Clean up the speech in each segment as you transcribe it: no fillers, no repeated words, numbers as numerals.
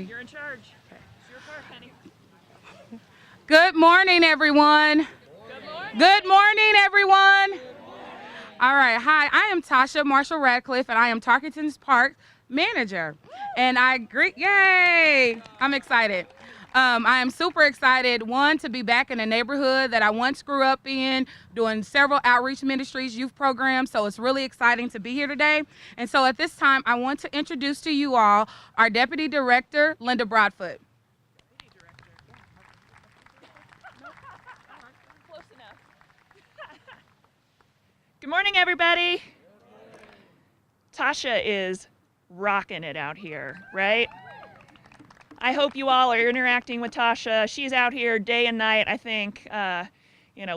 You're in charge. Okay. It's your part, honey. Good morning, everyone. Good morning. Good morning, everyone. All right. Hi, I am Tasha Marshall Radcliffe, and I am Tarkington's Park manager. And I greet, yay! I'm excited. I am super excited, one, to be back in a neighborhood that I once grew up in, doing several outreach ministries, youth programs. So it's really exciting to be here today. And so at this time, I want to introduce to you all our Deputy Director, Linda Broadfoot. Close enough. Good morning, everybody. Tasha is rocking it out here, right? I hope you all are interacting with Tasha. She's out here day and night, I think,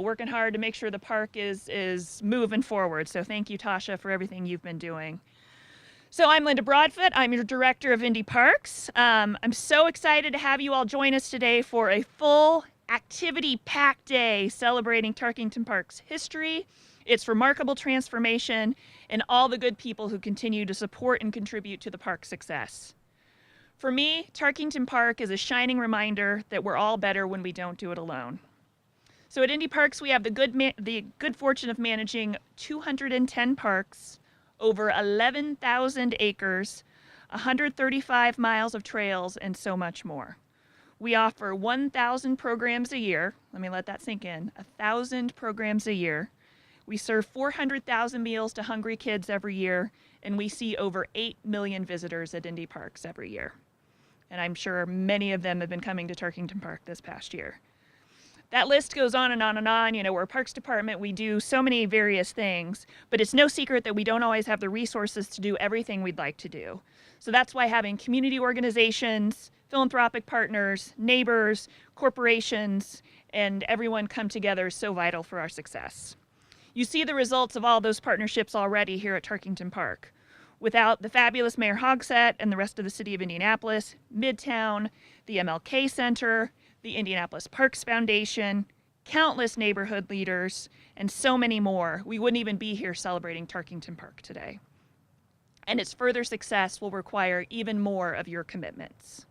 working hard to make sure the park is moving forward. So thank you, Tasha, for everything you've been doing. So I'm Linda Broadfoot. I'm your Director of Indy Parks. I'm so excited to have you all join us today for a full activity-packed day celebrating Tarkington Park's history, its remarkable transformation, and all the good people who continue to support and contribute to the park's success. For me, Tarkington Park is a shining reminder that we're all better when we don't do it alone. So at Indy Parks, we have the good fortune of managing 210 parks, over 11,000 acres, 135 miles of trails, and so much more. We offer 1,000 programs a year. Let me let that sink in. 1,000 programs a year. We serve 400,000 meals to hungry kids every year, and we see over 8 million visitors at Indy Parks every year. And I'm sure many of them have been coming to Tarkington Park this past year. That list goes on and on and on. We're a parks department. We do so many various things, but it's no secret that we don't always have the resources to do everything we'd like to do. So that's why having community organizations, philanthropic partners, neighbors, corporations, and everyone come together is so vital for our success. You see the results of all those partnerships already here at Tarkington Park. Without the fabulous Mayor Hogsett and the rest of the city of Indianapolis, Midtown, the MLK Center, the Indianapolis Parks Foundation, countless neighborhood leaders, and so many more, we wouldn't even be here celebrating Tarkington Park today. And its further success will require even more of your commitments.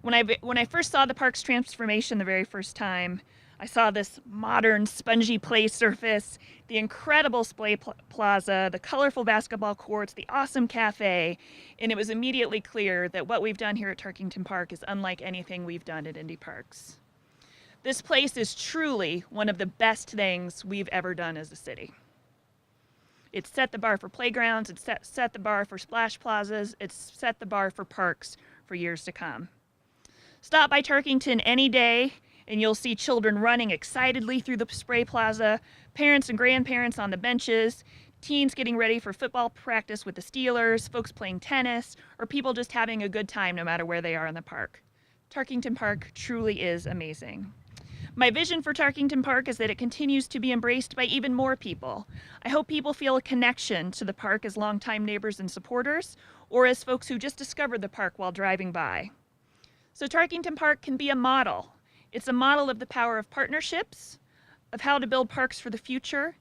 When I first saw the park's transformation the very first time, I saw this modern spongy play surface, the incredible display plaza, the colorful basketball courts, the awesome cafe, and it was immediately clear that what we've done here at Tarkington Park is unlike anything we've done at Indy Parks. This place is truly one of the best things we've ever done as a city. It's set the bar for playgrounds, it's set the bar for splash plazas, it's set the bar for parks for years to come. Stop by Tarkington any day, and you'll see children running excitedly through the spray plaza, parents and grandparents on the benches, teens getting ready for football practice with the Steelers, folks playing tennis, or people just having a good time no matter where they are in the park. Tarkington Park truly is amazing. My vision for Tarkington Park is that it continues to be embraced by even more people. I hope people feel a connection to the park as longtime neighbors and supporters, or as folks who just discovered the park while driving by. So Tarkington Park can be a model. It's a model of the power of partnerships, of how to build parks for the future,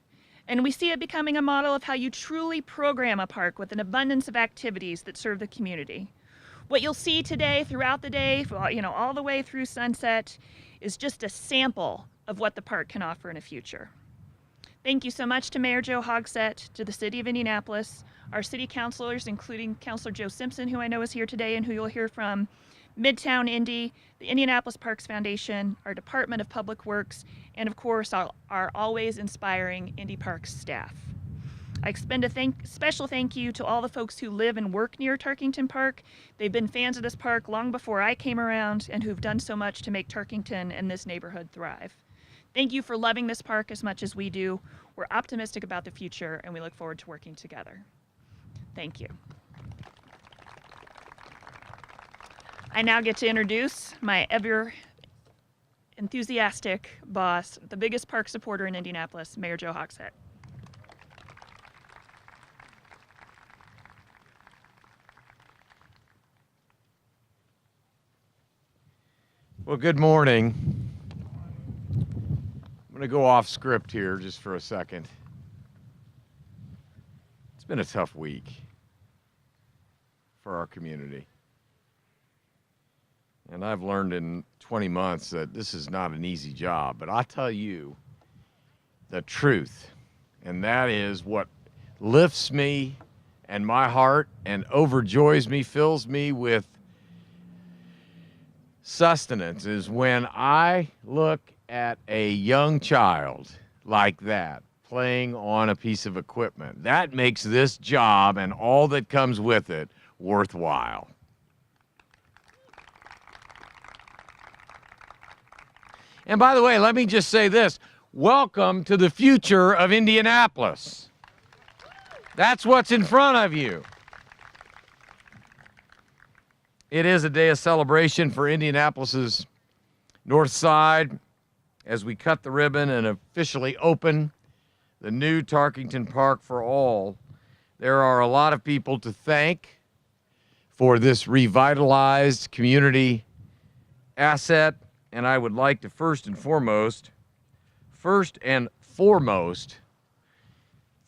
and we see it becoming a model of how you truly program a park with an abundance of activities that serve the community. What you'll see today, throughout the day, all the way through sunset, is just a sample of what the park can offer in the future. Thank you so much to Mayor Joe Hogsett, to the City of Indianapolis, our city councilors, including Councilor Joe Simpson, who I know is here today and who you'll hear from, Midtown Indy, the Indianapolis Parks Foundation, our Department of Public Works, and of course our always inspiring Indy Parks staff. I extend a special thank you to all the folks who live and work near Tarkington Park. They've been fans of this park long before I came around and who've done so much to make Tarkington and this neighborhood thrive. Thank you for loving this park as much as we do. We're optimistic about the future and we look forward to working together. Thank you. I now get to introduce my ever enthusiastic boss, the biggest park supporter in Indianapolis, Mayor Joe Hogsett. Well, good morning. I'm going to go off script here just for a second. It's been a tough week for our community. And I've learned in 20 months that this is not an easy job. But I tell you the truth, and that is what lifts me and my heart and overjoys me, fills me with sustenance, is when I look at a young child like that playing on a piece of equipment. That makes this job and all that comes with it worthwhile. And by the way, let me just say this. Welcome to the future of Indianapolis. That's what's in front of you. It is a day of celebration for Indianapolis's North Side as we cut the ribbon and officially open the new Tarkington Park for all. There are a lot of people to thank for this revitalized community asset, and I would like to first and foremost,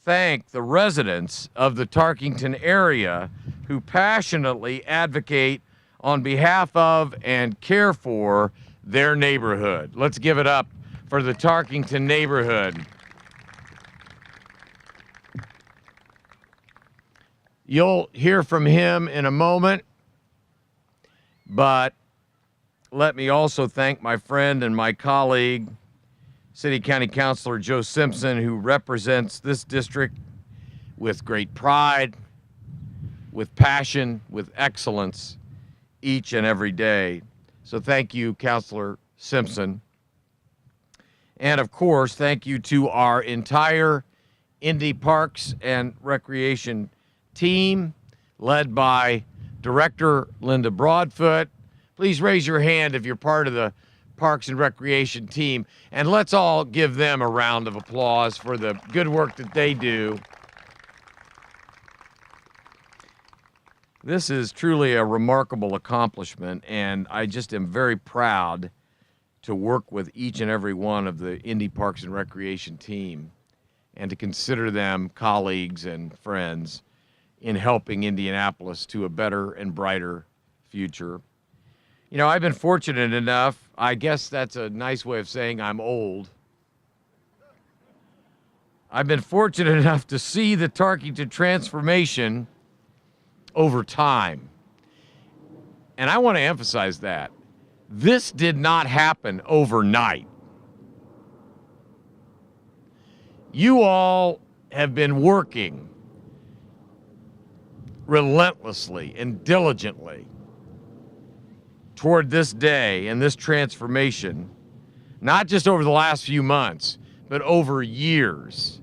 thank the residents of the Tarkington area who passionately advocate on behalf of and care for their neighborhood. Let's give it up for the Tarkington neighborhood. You'll hear from him in a moment, but let me also thank my friend and my colleague, City County Councilor Joe Simpson, who represents this district with great pride, with passion, with excellence each and every day. So thank you, Councilor Simpson. And of course, thank you to our entire Indy Parks and Recreation team, led by Director Linda Broadfoot. Please raise your hand if you're part of the Parks and Recreation team, and let's all give them a round of applause for the good work that they do. This is truly a remarkable accomplishment, and I just am very proud to work with each and every one of the Indy Parks and Recreation team and to consider them colleagues and friends in helping Indianapolis to a better and brighter future. You know, I've been fortunate enough, I guess that's a nice way of saying I'm old. I've been fortunate enough to see the Tarkington transformation over time. And I want to emphasize that. This did not happen overnight. You all have been working relentlessly and diligently toward this day and this transformation, not just over the last few months, but over years.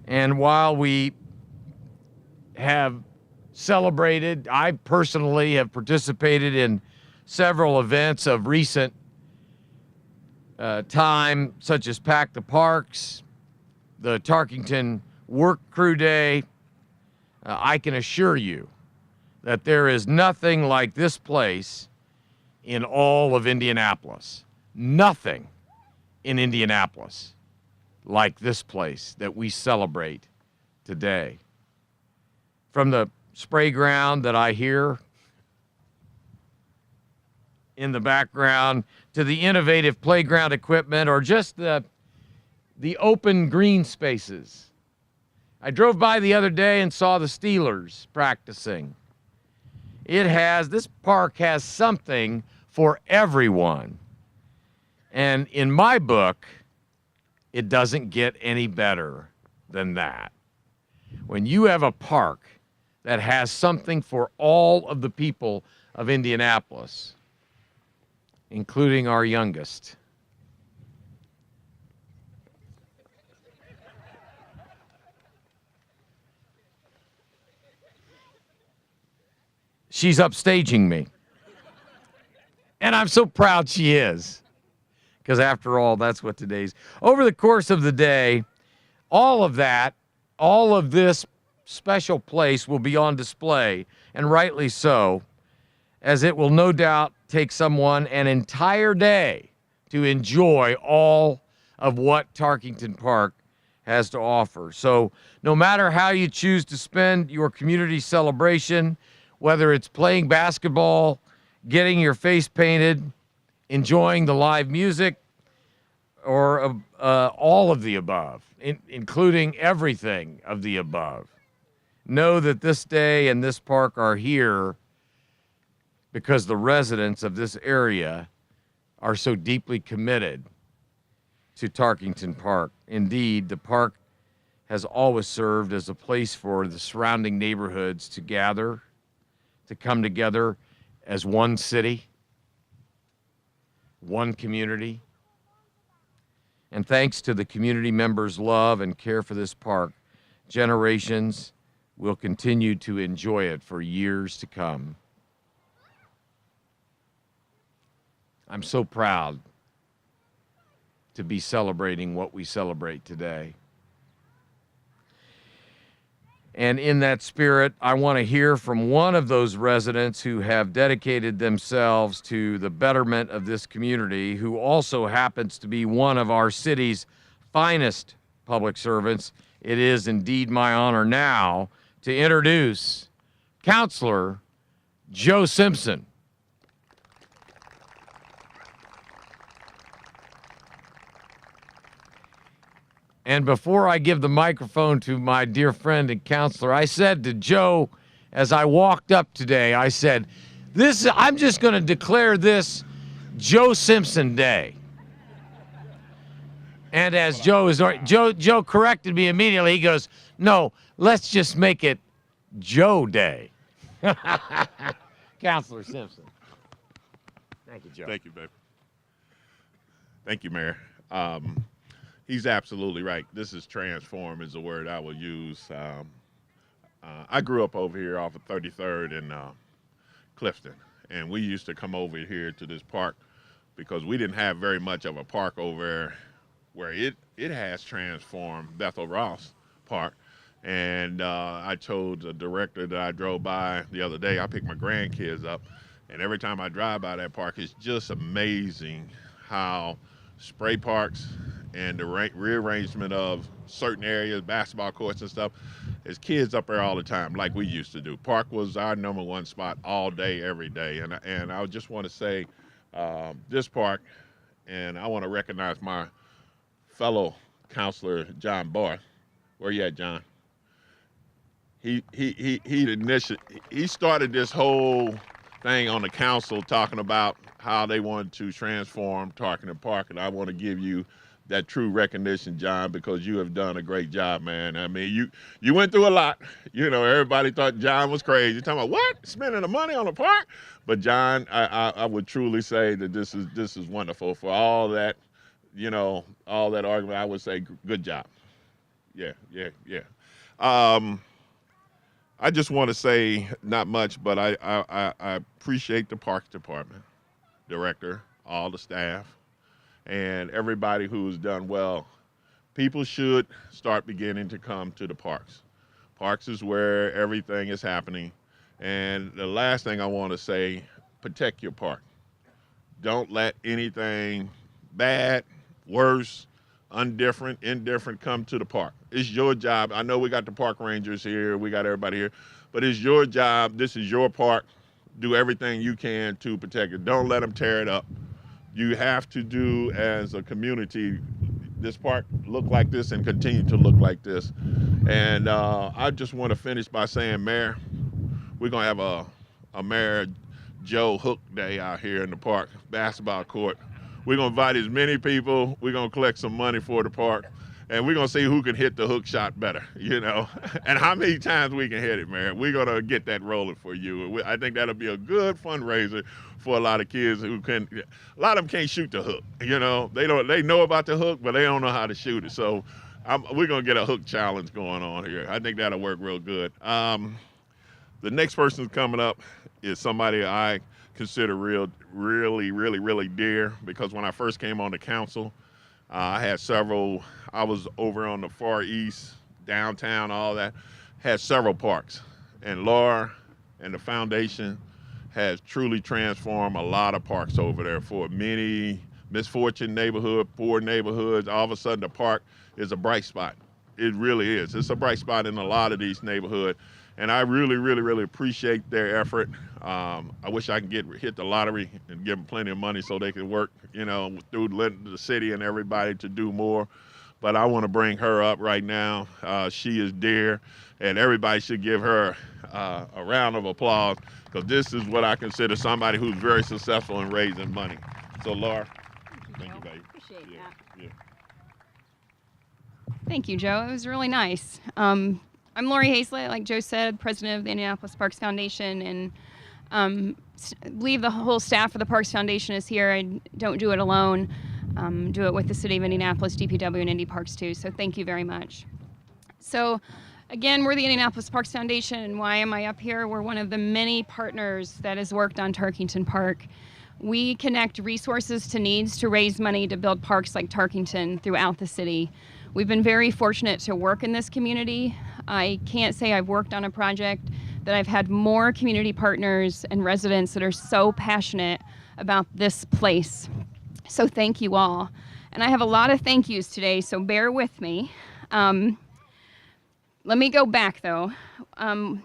And while we have celebrated, I personally have participated in several events of recent time, such as Pack the Parks, the Tarkington Work Crew Day. I can assure you that there is nothing like this place in all of Indianapolis. Nothing in Indianapolis like this place that we celebrate today. From the spray ground that I hear in the background to the innovative playground equipment or just the open green spaces. I drove by the other day and saw the Steelers practicing. This park has something for everyone. And in my book, it doesn't get any better than that. When you have a park that has something for all of the people of Indianapolis, including our youngest. She's upstaging me. And I'm so proud she is. Because after all, that's what today's. Over the course of the day, all of this special place will be on display, and rightly so, as it will no doubt take someone an entire day to enjoy all of what Tarkington Park has to offer. So no matter how you choose to spend your community celebration, whether it's playing basketball getting your face painted, enjoying the live music, or all of the above, including everything of the above. Know that this day and this park are here because the residents of this area are so deeply committed to Tarkington Park. Indeed, the park has always served as a place for the surrounding neighborhoods to gather, to come together as one city, one community. And thanks to the community members' love and care for this park, generations will continue to enjoy it for years to come. I'm so proud to be celebrating what we celebrate today. And in that spirit, I want to hear from one of those residents who have dedicated themselves to the betterment of this community, who also happens to be one of our city's finest public servants. It is indeed my honor now to introduce Councilor Joe Simpson. And before I give the microphone to my dear friend and counselor, I said to Joe, as I walked up today, I said, I'm just going to declare this Joe Simpson Day. And as Joe corrected me immediately, he goes, no, let's just make it Joe Day. Counselor Simpson. Thank you, Joe. Thank you, babe. Thank you, Mayor. He's absolutely right. This is transform is the word I will use. I grew up over here off of 33rd in Clifton, and we used to come over here to this park because we didn't have very much of a park over there where it has transformed Bethel Ross Park. And I told the director that I drove by the other day, I picked my grandkids up, and every time I drive by that park, it's just amazing how spray parks and the rearrangement of certain areas, basketball courts and stuff, there's kids up there all the time like we used to do. Park was our #1 spot all day, every day. And I just want to say this park, and I want to recognize my fellow counselor, John Barth. Where you at, John? He started this whole thing on the council talking about how they wanted to transform Tarkington Park, and I want to give you that true recognition, John, because you have done a great job, man. I mean, you went through a lot. You know, everybody thought John was crazy. You're talking about what? Spending the money on a park? But John, I would truly say that this is wonderful. For all that, you know, all that argument, I would say good job. Yeah. I just want to say not much, but I appreciate the Parks Department, director, all the staff, and everybody who's done well. People should start beginning to come to the parks. Parks is where everything is happening. And the last thing I want to say, protect your park. Don't let anything bad, worse, indifferent come to the park. It's your job. I know we got the park rangers here, we got everybody here, but it's your job. This is your park. Do everything you can to protect it. Don't let them tear it up. You have to do, as a community, this park look like this and continue to look like this. And I just want to finish by saying, Mayor, we're going to have a Mayor Joe Hook Day out here in the park, basketball court. We're going to invite as many people. We're going to collect some money for the park. And we're going to see who can hit the hook shot better, you know, and how many times we can hit it, man. We're going to get that rolling for you. I think that'll be a good fundraiser for a lot of kids who can, a lot of them can't shoot the hook, you know. They know about the hook, but they don't know how to shoot it. So we're going to get a hook challenge going on here. I think that'll work real good. The next person coming up is somebody I consider really dear, because when I first came on the council, I had several. I was over on the far east, downtown, all that, had several parks. And Laura and the foundation has truly transformed a lot of parks over there for many misfortune neighborhood, poor neighborhoods. All of a sudden the park is a bright spot. It really is. It's a bright spot in a lot of these neighborhoods. And I really, really, really appreciate their effort. I wish I could hit the lottery and give them plenty of money so they can work, through the city and everybody to do more. But I want to bring her up right now. She is dear, and everybody should give her a round of applause, because this is what I consider somebody who's very successful in raising money. So, Laura, thank you, baby. Appreciate that. Yeah. Thank you, Joe. It was really nice. I'm Lori Hazlett, like Joe said, president of the Indianapolis Parks Foundation, and believe the whole staff of the Parks Foundation is here. I don't do it alone. Do it with the City of Indianapolis, DPW, and Indy Parks too. So thank you very much. So again, we're the Indianapolis Parks Foundation, and why am I up here? We're one of the many partners that has worked on Tarkington Park. We connect resources to needs to raise money to build parks like Tarkington throughout the city. We've been very fortunate to work in this community. I can't say I've worked on a project that I've had more community partners and residents that are so passionate about this place. So thank you all. And I have a lot of thank yous today, so bear with me. Let me go back though. In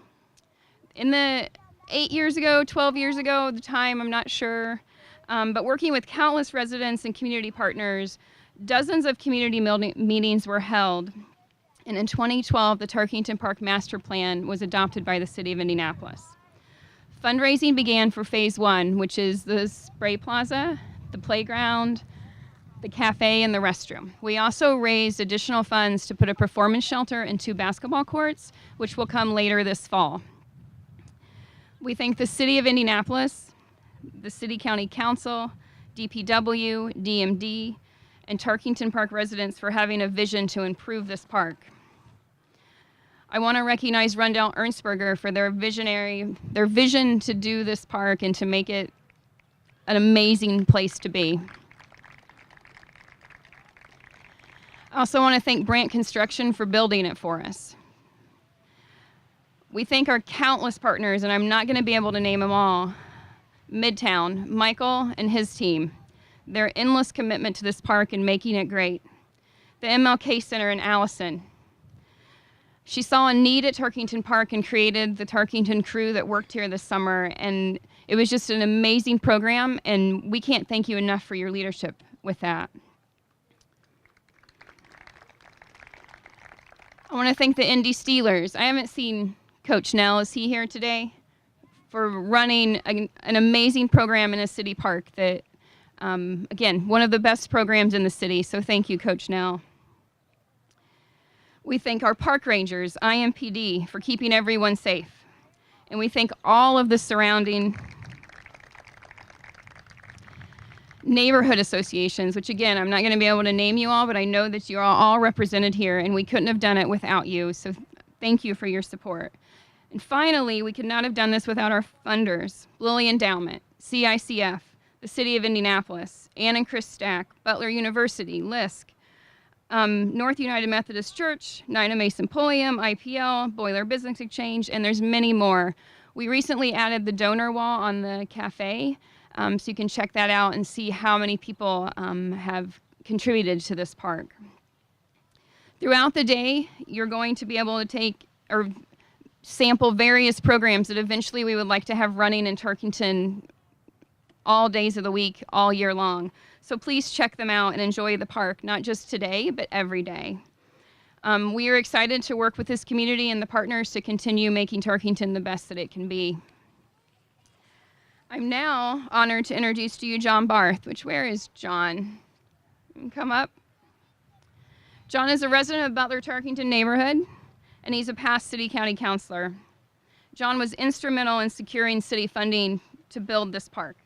the 8 years ago, 12 years ago, the time, I'm not sure, but working with countless residents and community partners, dozens of community meetings were held. And in 2012, the Tarkington Park Master Plan was adopted by the City of Indianapolis. Fundraising began for Phase 1, which is the spray plaza, the playground, the cafe, and the restroom. We also raised additional funds to put a performance shelter and 2 basketball courts, which will come later this fall. We thank the City of Indianapolis, the City County Council, DPW, DMD, and Tarkington Park residents for having a vision to improve this park. I want to recognize Rundell Ernstberger for their vision to do this park and to make it an amazing place to be. I also want to thank Brandt Construction for building it for us. We thank our countless partners, and I'm not going to be able to name them all. Midtown, Michael and his team, their endless commitment to this park and making it great. The MLK Center in Allison. She saw a need at Tarkington Park and created the Tarkington crew that worked here this summer, and it was just an amazing program, and we can't thank you enough for your leadership with that. I want to thank the Indy Steelers. I haven't seen Coach Nell, is he here today? For running an amazing program in a city park that, again, one of the best programs in the city, so thank you, Coach Nell. We thank our park rangers, IMPD, for keeping everyone safe. And we thank all of the surrounding neighborhood associations, which again, I'm not going to be able to name you all, but I know that you're all represented here, and we couldn't have done it without you, so thank you for your support. And finally, we could not have done this without our funders, Lilly Endowment, CICF, the City of Indianapolis, Ann and Chris Stack, Butler University, LISC, North United Methodist Church, Nina Mason Pulliam, IPL, Boiler Business Exchange, and there's many more. We recently added the donor wall on the cafe, so you can check that out and see how many people have contributed to this park. Throughout the day, you're going to be able to take or sample various programs that eventually we would like to have running in Tarkington all days of the week, all year long. So please check them out and enjoy the park, not just today, but every day. We are excited to work with this community and the partners to continue making Tarkington the best that it can be. I'm now honored to introduce to you John Barth, where is John? Come up. John is a resident of Butler Tarkington neighborhood, and he's a past city county councilor. John was instrumental in securing city funding to build this park.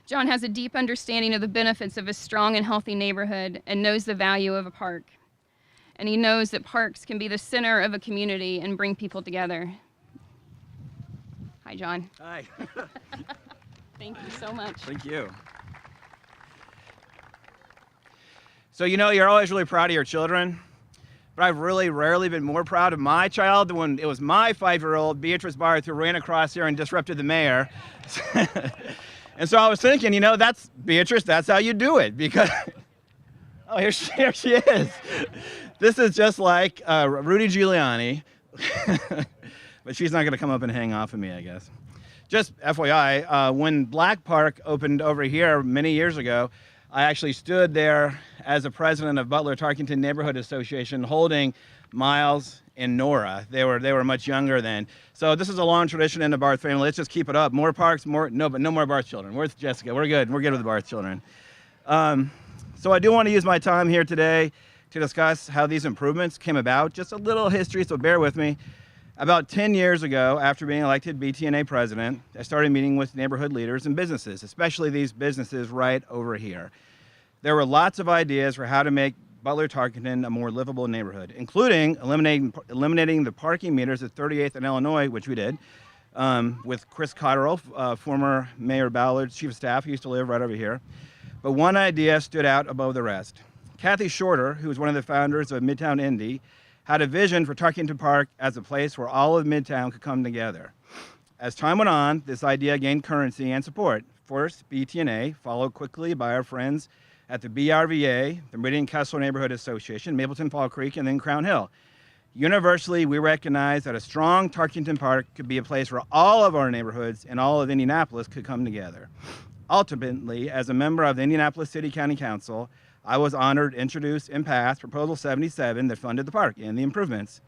John has a deep understanding of the benefits of a strong and healthy neighborhood and knows the value of a park. And he knows that parks can be the center of a community and bring people together. Hi, John. Hi. Thank you so much. Thank you. So, you know, you're always really proud of your children, but I've really rarely been more proud of my child than when it was my 5-year-old, Beatrice Barth, who ran across here and disrupted the mayor. And so I was thinking, you know, that's Beatrice, that's how you do it, because, oh, here she is. This is just like Rudy Giuliani But she's not going to come up and hang off of me, I guess. Just FYI, when Black Park opened over here many years ago, I actually stood there as the president of Butler Tarkington Neighborhood Association holding Miles and Nora. They were much younger then. So this is a long tradition in the Barth family. Let's just keep it up. More parks, but no more Barth children. Where's Jessica? We're good. We're good with the Barth children. So I do want to use my time here today to discuss how these improvements came about. Just a little history, so bear with me. About 10 years ago, after being elected BTNA president, I started meeting with neighborhood leaders and businesses, especially these businesses right over here. There were lots of ideas for how to make Butler Tarkington a more livable neighborhood, including eliminating the parking meters at 38th and Illinois, which we did, with Chris Cotterill, former Mayor Ballard's chief of staff, who used to live right over here. But one idea stood out above the rest. Kathy Shorter, who was one of the founders of Midtown Indy, had a vision for Tarkington Park as a place where all of Midtown could come together. As time went on, this idea gained currency and support. First, BTNA, followed quickly by our friends at the BRVA, the Meridian Kessler Neighborhood Association, Mapleton Fall Creek, and then Crown Hill. Universally, we recognize that a strong Tarkington Park could be a place where all of our neighborhoods and all of Indianapolis could come together. Ultimately, as a member of the Indianapolis City County Council, I was honored to introduce and pass Proposal 77 that funded the park and the improvements.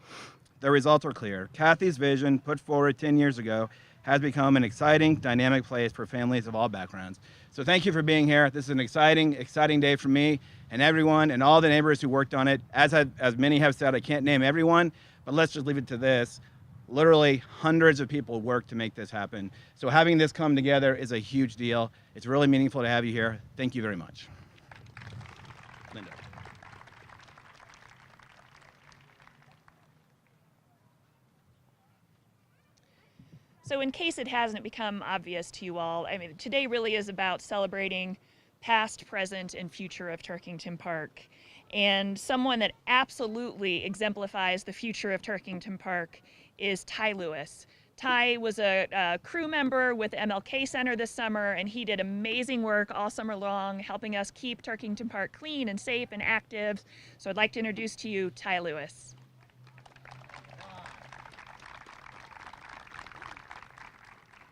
The results are clear. Kathy's vision, put forward 10 years ago, has become an exciting, dynamic place for families of all backgrounds. So thank you for being here. This is an exciting day for me and everyone and all the neighbors who worked on it. As many have said, I can't name everyone, but let's just leave it to this. Literally hundreds of people worked to make this happen. So having this come together is a huge deal. It's really meaningful to have you here. Thank you very much. Linda. So in case it hasn't become obvious to you all, I mean, today really is about celebrating past, present, and future of Tarkington Park. And someone that absolutely exemplifies the future of Tarkington Park is Ty Lewis. Ty was a crew member with the MLK Center this summer, and he did amazing work all summer long, helping us keep Tarkington Park clean and safe and active. So I'd like to introduce to you Ty Lewis.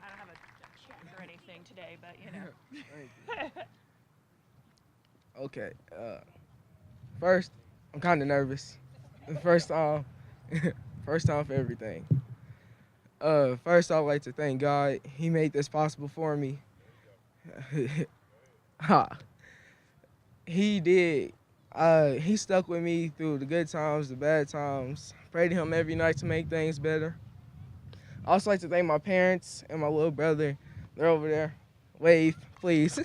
I don't have a check or anything today, but you know. Okay. First, I'm kind of nervous. First time for everything. First, I'd like to thank God. He made this possible for me. He did. He stuck with me through the good times, the bad times. Pray to him every night to make things better. I also like to thank my parents and my little brother. They're over there. Wave, please.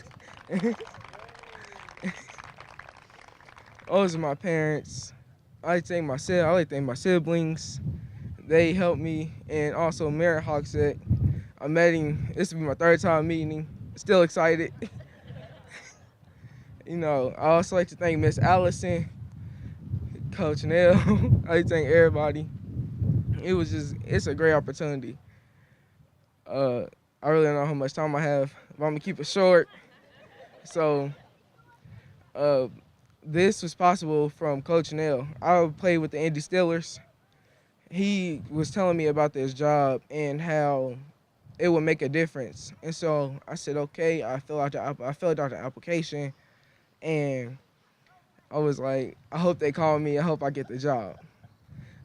Those are my parents. I like to thank my siblings. They helped me, and also Mayor Hogsett. I met him. This will be my third time meeting him. Still excited. You know, I also like to thank Miss Allison, Coach Nell. I like to thank everybody. It's a great opportunity. I really don't know how much time I have, but I'm gonna keep it short. So, this was possible from Coach Nell. I played with the Indy Steelers. He was telling me about this job and how it would make a difference. And so I said, okay, I filled out the application, and I was like, I hope they call me. I hope I get the job.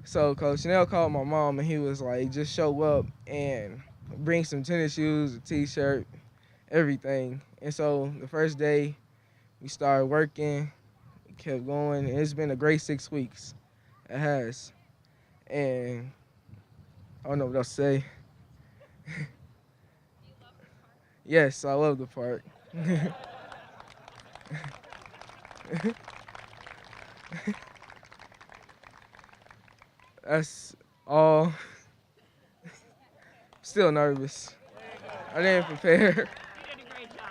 So Coach Chanel called my mom, and he was like, just show up and bring some tennis shoes, a T-shirt, everything. And so the first day, we started working, we kept going, and it's been a great 6 weeks. It has. And I don't know what else to say. Yes, I love the park. That's all. Still nervous. I didn't prepare.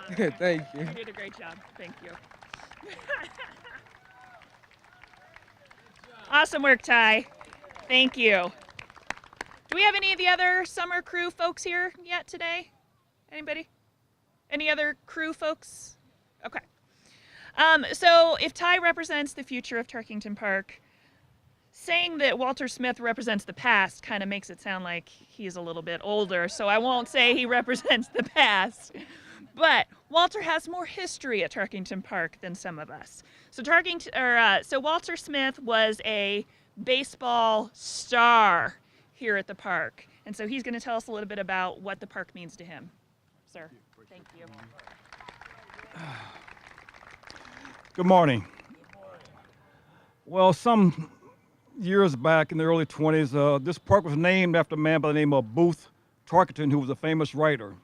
You did a great job. Thank you. You did a great job. Thank you. Awesome work, Ty. Thank you. Do we have any of the other summer crew folks here yet today? Anybody? Any other crew folks? Okay. So if Ty represents the future of Tarkington Park, saying that Walter Smith represents the past kind of makes it sound like he's a little bit older, so I won't say he represents the past. But Walter has more history at Tarkington Park than some of us. So so Walter Smith was a baseball star here at the park, and so he's going to tell us a little bit about what the park means to him. Sir, thank you. Good morning. Well, some years back in the early 20s, this park was named after a man by the name of Booth Tarkington, who was a famous writer,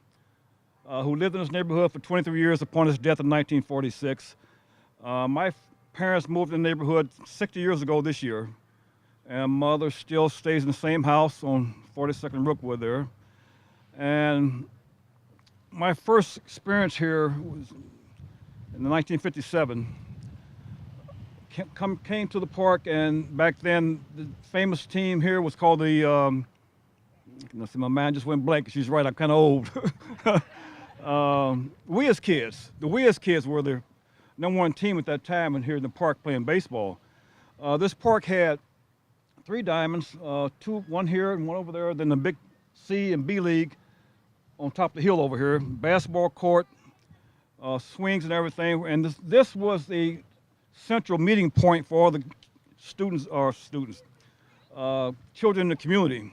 who lived in this neighborhood for 23 years upon his death in 1946. My parents moved in the neighborhood 60 years ago this year, and mother still stays in the same house on 42nd Rookwood there. And my first experience here was in 1957. Came to the park, and back then the famous team here was called the, my mind just went blank. She's right, I'm kind of old. We as Kids. The We as Kids were the #1 team at that time and here in the park playing baseball. This park had 3 diamonds, one here and one over there, then the big C and B league on top of the hill over here, basketball court, swings and everything. And this was the central meeting point for all the children in the community.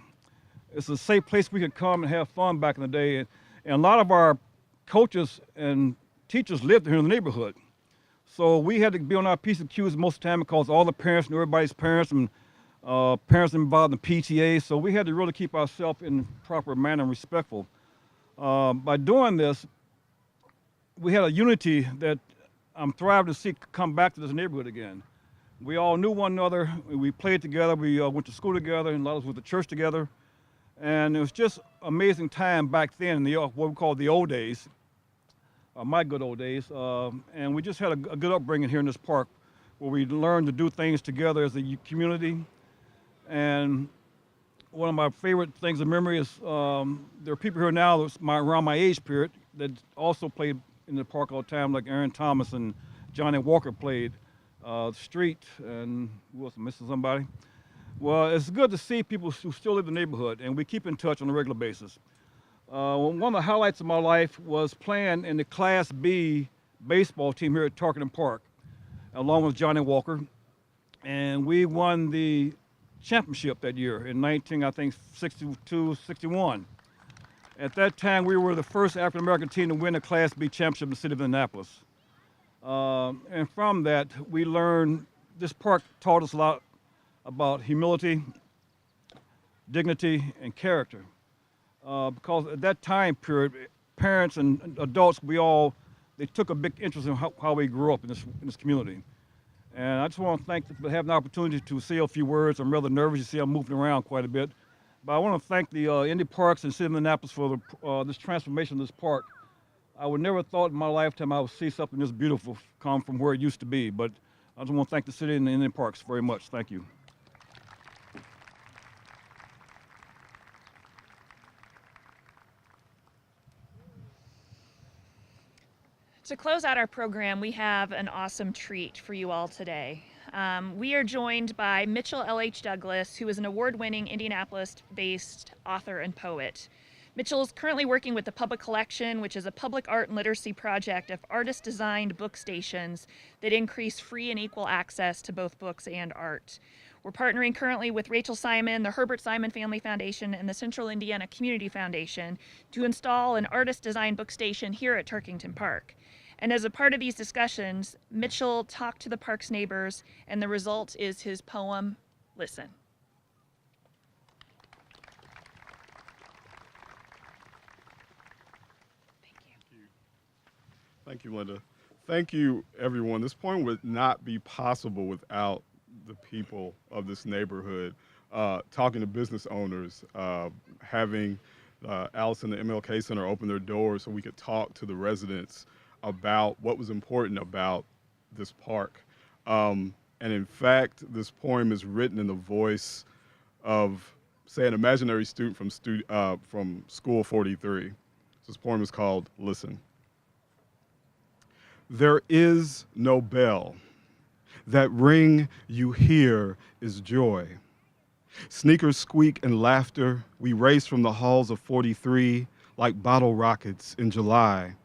It's a safe place we could come and have fun back in the day. And a lot of our coaches and teachers lived here in the neighborhood. So we had to be on our P's and Q's most of the time because all the parents knew everybody's parents and parents involved in PTA. So we had to really keep ourselves in proper manner and respectful. By doing this, we had a unity that I'm thriving to see come back to this neighborhood again. We all knew one another. We played together. We went to school together, and a lot of us went to church together. And it was just amazing time back then in the what we call the old days, my good old days. And we just had a good upbringing here in this park, where we learned to do things together as a community. And one of my favorite things in memory is there are people here now that's around my age period that also played in the park all the time, like Aaron Thomas and Johnny Walker played Street, and who else, I'm missing somebody? Well, it's good to see people who still live in the neighborhood, and we keep in touch on a regular basis. One of the highlights of my life was playing in the Class B baseball team here at Tarkington Park, along with Johnny Walker, and we won the championship that year in 1962, 61. At that time, we were the first African-American team to win a Class B championship in the city of Indianapolis. And from that, we learned, this park taught us a lot about humility, dignity, and character. Because at that time period, parents and adults, they took a big interest in how we grew up in this community. And I just want to thank for having the opportunity to say a few words. I'm rather nervous. You see I'm moving around quite a bit. But I want to thank the Indy Parks and City of Indianapolis for this transformation of this park. I would never thought in my lifetime I would see something this beautiful come from where it used to be. But I just want to thank the city and the Indy Parks very much. Thank you. To close out our program, we have an awesome treat for you all today. We are joined by Mitchell L.H. Douglas, who is an award-winning Indianapolis-based author and poet. Mitchell is currently working with the Public Collection, which is a public art and literacy project of artist-designed book stations that increase free and equal access to both books and art. We're partnering currently with Rachel Simon, the Herbert Simon Family Foundation, and the Central Indiana Community Foundation to install an artist-designed book station here at Tarkington Park. And as a part of these discussions, Mitchell talked to the park's neighbors, and the result is his poem, Listen. Thank you. Thank you, Linda. Thank you, everyone. This poem would not be possible without the people of this neighborhood, talking to business owners, having Allison and the MLK Center open their doors so we could talk to the residents about what was important about this park. And in fact, this poem is written in the voice of, say, an imaginary student from School 43. This poem is called Listen. There is no bell That ring you hear is joy. Sneakers squeak and laughter, we race from the halls of 43 like bottle rockets in July,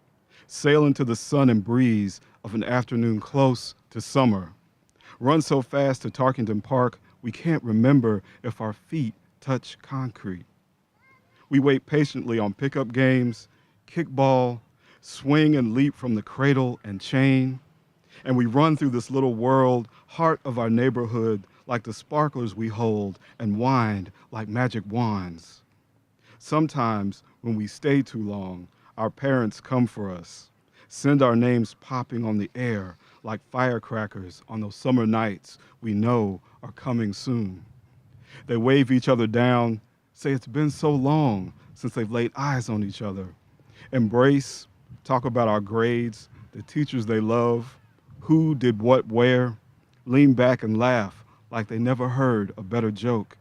sail into the sun and breeze of an afternoon close to summer. Run so fast to Tarkington Park, we can't remember if our feet touch concrete. We wait patiently on pickup games, kickball, swing and leap from the cradle and chain, and we run through this little world, heart of our neighborhood, like the sparklers we hold and wind like magic wands. Sometimes, when we stay too long, our parents come for us, send our names popping on the air like firecrackers on those summer nights we know are coming soon. They wave each other down, say it's been so long since they've laid eyes on each other. Embrace, talk about our grades, the teachers they love, who did what where, lean back and laugh like they never heard a better joke.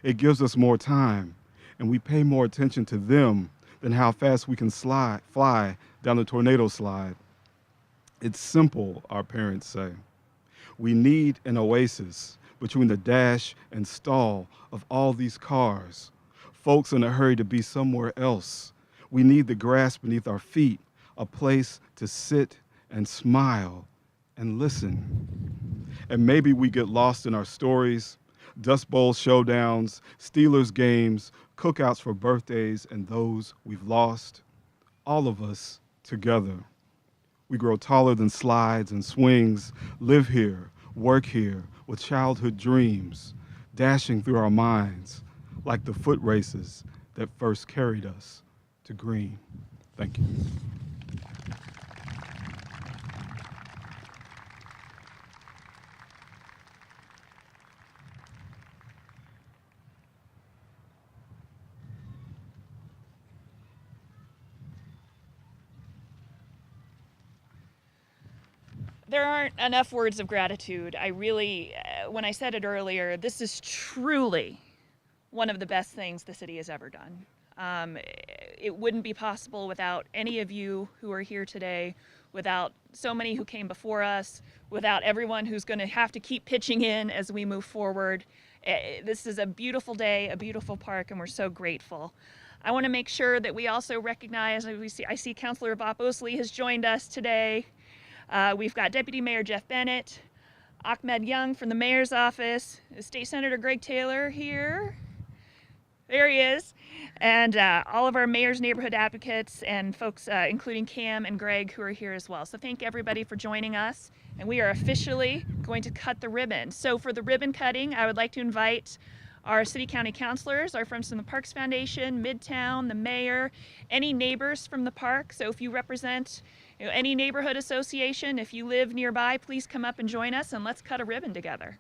It gives us more time, and we pay more attention to them than how fast we can fly down the tornado slide. It's simple, our parents say. We need an oasis between the dash and stall of all these cars, folks in a hurry to be somewhere else. We need the grass beneath our feet, a place to sit and smile and listen. And maybe we get lost in our stories, Dust Bowl showdowns, Steelers games, cookouts for birthdays and those we've lost. All of us together. We grow taller than slides and swings, live here, work here with childhood dreams, dashing through our minds like the foot races that first carried us to green. Thank you. There aren't enough words of gratitude. I really, when I said it earlier, this is truly one of the best things the city has ever done. It wouldn't be possible without any of you who are here today, without so many who came before us, without everyone who's going to have to keep pitching in as we move forward. This is a beautiful day, a beautiful park, and we're so grateful. I want to make sure that we also recognize, I see Councilor Bob Osley has joined us today. We've got Deputy Mayor Jeff Bennett, Ahmed Young from the Mayor's Office, State Senator Greg Taylor here. There he is. And all of our mayor's neighborhood advocates and folks, including Cam and Greg, who are here as well. So thank everybody for joining us. And we are officially going to cut the ribbon. So for the ribbon cutting, I would like to invite our city county councilors, our friends from the Parks Foundation, Midtown, the mayor, any neighbors from the park. So if you represent any neighborhood association, if you live nearby, please come up and join us and let's cut a ribbon together.